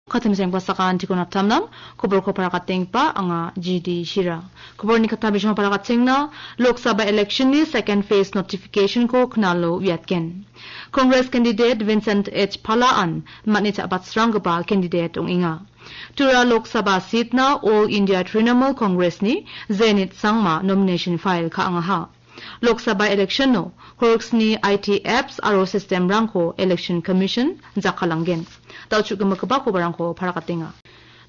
Katamisang pasakan ti kunat tamnam, kubur ko para kating pa anga GD Shira. Kubur ni katabi siya para kating na, Lok Sabha election ni second phase notification ko knalo viatken. Congress candidate Vincent H. Palaan, matni sa batsrang gaba candidate ong inga. Tura Lok Sabha seat na All India Trinamool Congress ni, Zenit Sangma nomination file ka anga ha. Lok Sabha election no, Korks ni IT apps aro system rangko election commission zakalanggen. Tau juga makaba ko barang ko para katinga.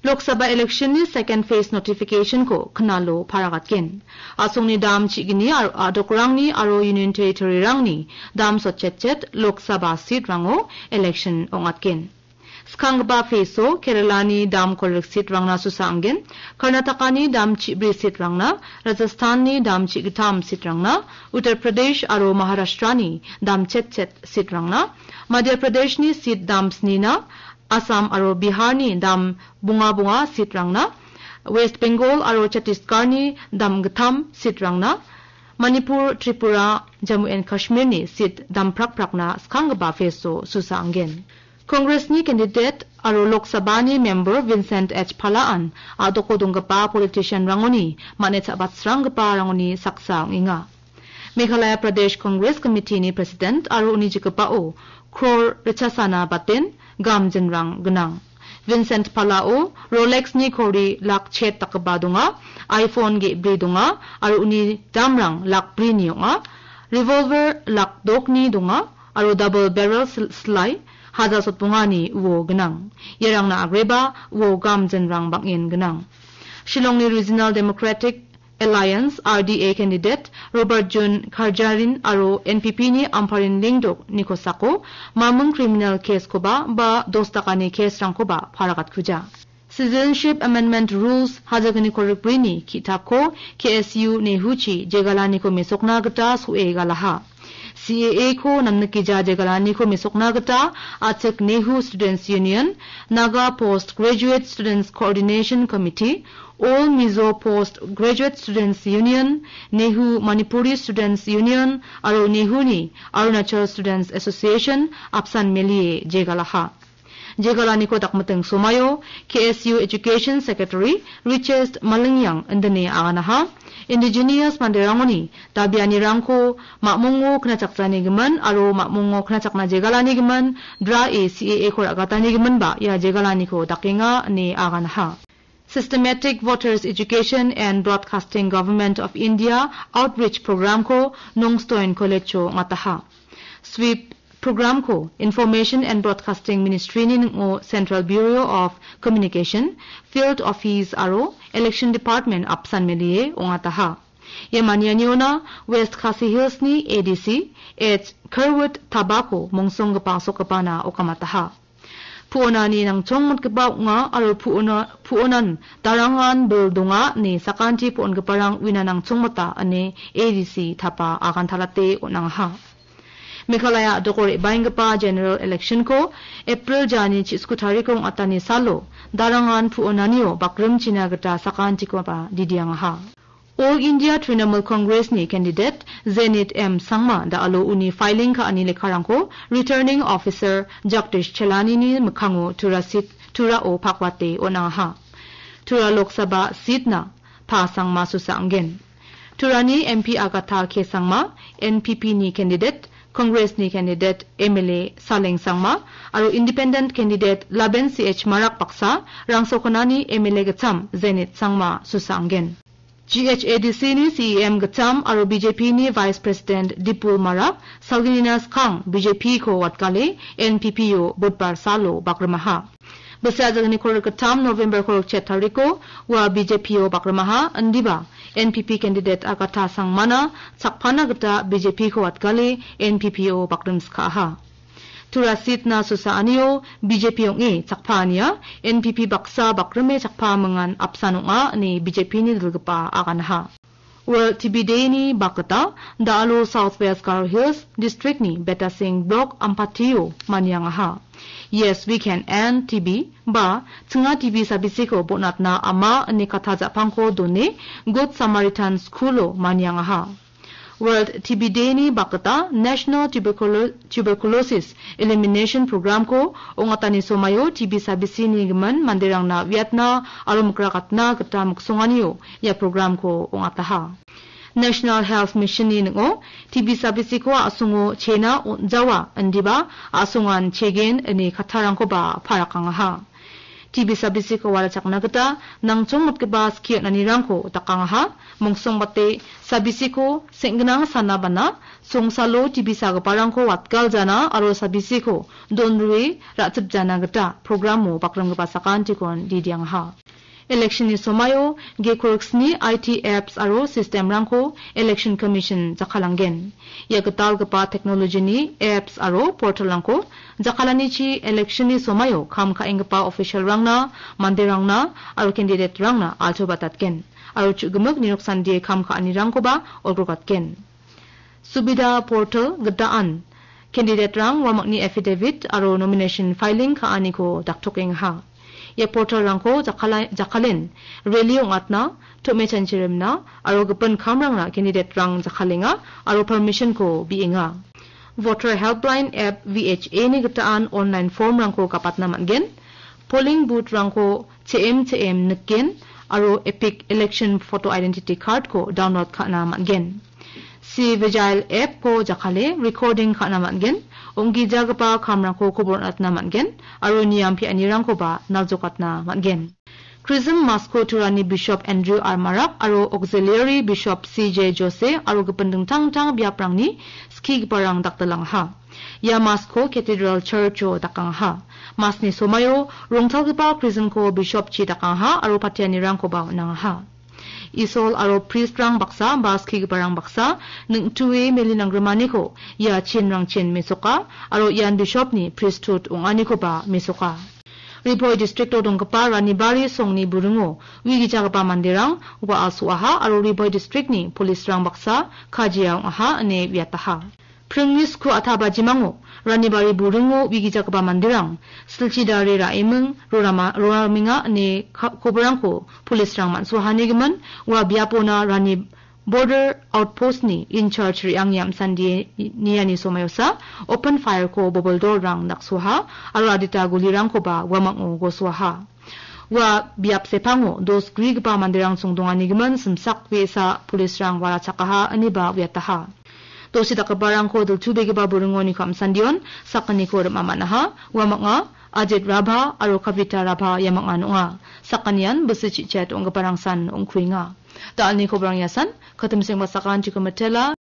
Lok Sabha election ni second phase notification ko knalo para katken. Asong ni dam chigini adokrang ni aro union territory rang ni dam so chet Lok Sabha seat rango election ongatken. Skangba feso Kerala ni dam kolek seat rang na susanggen, Karnataka ni dam chibri seat rang na, Rajasthan ni dam chigitam seat rang na, Uttar Pradesh aro Maharashtra ni dam chet seat rang na, Madhya Pradesh ni seat dams ni na, Assam aro Bihar ni dam bunga seat rang na, West Bengal aro Chhattisgarh ni dam gatam seat rang na, Manipur, Tripura, Jammu and Kashmir ni seat dam prak na Skangba feso susanggen. Congress ni candidate aro Lok Sabha ni member Vincent H. Palaan adoko donggapa politician rangoni manet sa batsrang gapa rangoni saksa inga. Meghalaya Pradesh Congress Committee ni President aro uni jikapao Kror Richasana Batin gam jinrang genang. Vincent Palao Rolex ni kori lak chet takabadunga iPhone ge bridunga aro uni damrang lak brini nga revolver lak dokni dunga aro double barrel slide Haza sotpungani wo genang. Yerang na agreba wo gam jenrang bangin genang. Shillong ni Regional Democratic Alliance RDA candidate Robert Jun Kharjarin aro NPP ni Amparin Lingdok Nikosako mamung criminal case ko ba 10 taka ni case rang ko ba parakat kuja. Citizenship Amendment Rules hajagani korikbrini kitako KSU ne huchi jegalani ko mesokna gata sue galaha. CAA ko namnakija jegalani ko misokna gata Achak Nehu Students Union, Naga Postgraduate Students Coordination Committee, All Mizo Postgraduate Students Union, Nehu Manipuri Students Union, aro Nehu ni Arunachal Students Association, Apsan Melie jegalaha. Jegalani ko takmateng sumayo, KSU Education Secretary Richest Malingyang andane aganaha, Indigenous Mandirangoni, Tabiani Rangko, Makmungo Knachaksani Gaman, aro Makmungo Knachakna Jegalani Gaman, Dra e CAA ko agatani Gaman ba, ya Jegalani ko takinga ni aganaha. Systematic Voters Education and Broadcasting Government of India Outreach Program ko Nongstoin Kolecho ngataha. Sweep Program ko Information and Broadcasting Ministry ni ng Central Bureau of Communication, Field Office aro, Election Department Apsan Melie o ngataha. Yamanya niyo na West Khasi Hills ni ADC at Kerwood Tabako mongsong gapasok kapana o kamataha. Puona ni ng chongmat kabaw nga aro puonan darangan bildunga ni sakanti puon kaparang wina ng chongmata ane ADC tapa akan talate o nangha. Meghalaya dokore baingapa general election ko April jani chiskutari kong atani salo darangan puonanio bakram chinagata sakanti ko pa didiang ha. All India Trinamool Congress ni candidate Zenit M. Sangma da alo uni filing ka ani lekarang ko returning officer Jagdish Chelani ni mkhango tura o pakwate o nang ha. Tura Lok Sabha seat na pa sangma susanggen. Tura ni MP Agatha K. Sangma NPP ni candidate Congress ni candidate MLA Saleng Sangma aro independent candidate Laben CH Marak Paksa rangsokonani MLA Gacham Zenit Sangma susanggen. GHADC ni CEM Gacham aro BJP ni Vice President Dipul Marak Salgininas Kang BJP ko watkale NPPO Budbar Salo Bakramaha. Basa ni korek Gacham November korek Chetariko wa BJPO Bakramaha andiba NPP candidate Agatha Sangmana sakpana gata BJP ko watkale NPPO Bakramskaha. Tura seat na susaanio BJP yung sakpania NPP baksa bakrame sakpa mangan apsano nga ni BJP ni dalgapa akanha. Well TBD ni bakata daalo Southwest Garo Hills district ni Betasing block Ampatio maniangaha. Yes, we can end TB ba tsunga TB sabisiko bonat na ama ni kataja pangko done Good Samaritan Schoolo maniangaha. World TB Day ni bakata National Tuberculosis Elimination Program ko ongatani somayo TB sabisi ni geman mandirang na Vietna arum krakatna kata muksunganiyo ya program ko ongataha. National Health Mission ni ngo TB sabisi ko asungo chena jawa andiba asungan chegen ani khatharang ko ba pharakanga. TB sabisi ko wala chakna kata nang chongmot ke ba skiat nanirang ko takanga mongsong bate sabisi ko sengnang sana bana songsalo TB sagaparang ko watkal jana aro sabisi ko donrui rachip jana kata program mo bakrang pa sakan tikon didiang ha. Election ni somayo gekorks ni IT apps aro system rangko election commission jakhalanggen ya ketal kepa technology ni apps aro portal rangko jakalani chi election ni somayo kham kha engpa official rangna mandirangna aro candidate rangna alto batatken aro chugmuk niroksan die kham kha ani rangko ba olgrokatken subida portal gedaan candidate rang wamakni affidavit aro nomination filing kha ani ko daktokeng ha ye portal rangko jakalen relyong atna tome chanchiremna aro gapan khamrangna candidate rang jakalenga aro permission ko biinga voter helpline app VHA ni gataan online form rangko kapatna mangen polling booth rangko cm neken aro epic election photo identity card ko download khana mangen si vigile app ko jakale recording khana mangen ongi jagapa khamrang ko khobor atna mangen aro niyam phi anirang ko ba naljokatna mangen Chrism Moscow Turani Bishop Andrew Armarak aro auxiliary Bishop CJ Jose aro gapendung tang biaprangni skig parang daktalang ha ya Moscow Cathedral Church o dakang ha masni somayo rongtalgpa Chrism ko Bishop chi dakang ha aro patianirang ko ba nang ha isol aro priest rang baksa baski parang baksa nung tuwe melinang gramani ko ya chin rang chin mesoka aro yan bishop ni priesthood ungani ko ba mesoka Ripoy district odong kapa ranibari songni burungo wigi jagapa mandirang wa asuaha aro Ripoy district ni police rang baksa kajiang aha ane viataha Pringnis ku ataba jimango ranibari burungo wigi jagapa mandirang silchidare raimeng roraminga ne kobrangko police rang mansuhani geman wa biapona rani border outpost ni in charge riang yam sandi niani somayosa open fire ko bubble door rang naksuha aro adita gulirang ko ba wamango goswaha wa biap sepango dos grig pa mandirang sungdongani geman simsak wesa police rang wala chakaha ani ba wiataha dosi takabarang ko dul tubege ba burungoni kam sandion sakani ko mamanaha wamanga Ajit Rabha aro Kavita Rabha yamang anunga sakanian besi cicet ong parang san ong kuinga dal ni ko barang yasan katem sing masakan chikumatela